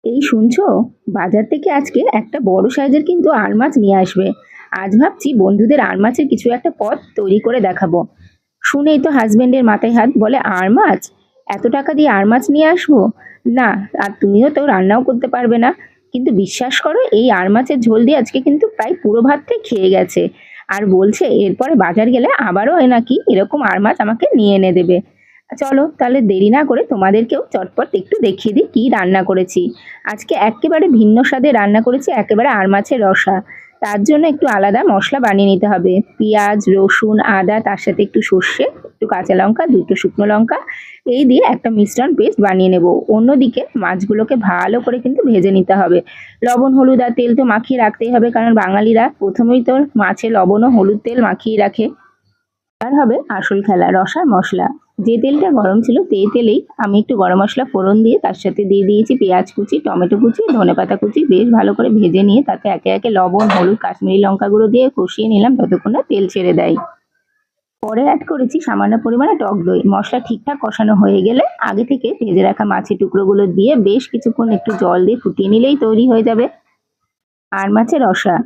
এই শুনছো, বাজার থেকে আজকে একটা বড় সাইজের কিন্তু আর মাছ নিয়ে আসবে। আজ ভাবছি বন্ধুদের আর মাছের কিছু একটা পদ তৈরি করে দেখাবো। শুনেই তো হাজবেন্ডের মাথায় হাত, বলে আর মাছ, এত টাকা দিয়ে আর মাছ নিয়ে আসবো? না। আর তুমিও তো রান্নাও করতে পারবে না। কিন্তু বিশ্বাস করো, এই আর মাছের ঝোল দিয়ে আজকে কিন্তু প্রায় পুরো ভাতটাই খেয়ে গেছে। আর বলছে এরপরে বাজার গেলে আবারও নাকি এরকম আর মাছ আমাকে নিয়ে এনে দেবে। চলো তাহলে দেরি না করে তোমাদেরকেও চটপট একটু দেখিয়ে দিই কি রান্না করেছি। আজকে একেবারে ভিন্ন স্বাদে রান্না করেছি, একেবারে আর মাছের রসা। তার জন্য একটু আলাদা মশলা বানিয়ে নিতে হবে। পেঁয়াজ, রসুন, আদা, তার সাথে একটু সর্ষে, একটু কাঁচা লঙ্কা, দুটো শুকনো লঙ্কা, এই দিয়ে একটা মিশ্রণ পেস্ট বানিয়ে নেব। অন্যদিকে মাছগুলোকে ভালো করে কিন্তু ভেজে নিতে হবে। লবণ, হলুদ আর তেল তো মাখিয়ে রাখতেই হবে, কারণ বাঙালিরা প্রথমেই তো মাছে লবণ ও হলুদ তেল মাখিয়ে রাখে। আর হবে আসল খেলা, রসার মশলা। যে তেলটা গরম ছিল সেই তেলেই আমি একটু গরম মশলা ফোড়ন দিয়ে তার সাথে দিয়ে দিয়েছি পেঁয়াজ কুচি, টমেটো কুচি, ধনেপাতা কুচি। বেশ ভালো করে ভেজে নিয়ে তাতে একে একে লবণ, হলুদ, কাশ্মীরি লঙ্কা গুঁড়ো দিয়ে কষিয়ে নিলাম ততক্ষণ না তেল ছেড়ে দেয়। পরে অ্যাড করেছি সামান্য পরিমাণে টক দই। মশলা ঠিকঠাক কষানো হয়ে গেলে আগে থেকে ভেজে রাখা মাছের টুকরোগুলো দিয়ে বেশ কিছুক্ষণ একটু জল দিয়ে ফুটিয়ে নিলেই তৈরি হয়ে যাবে আর মাছের রসা।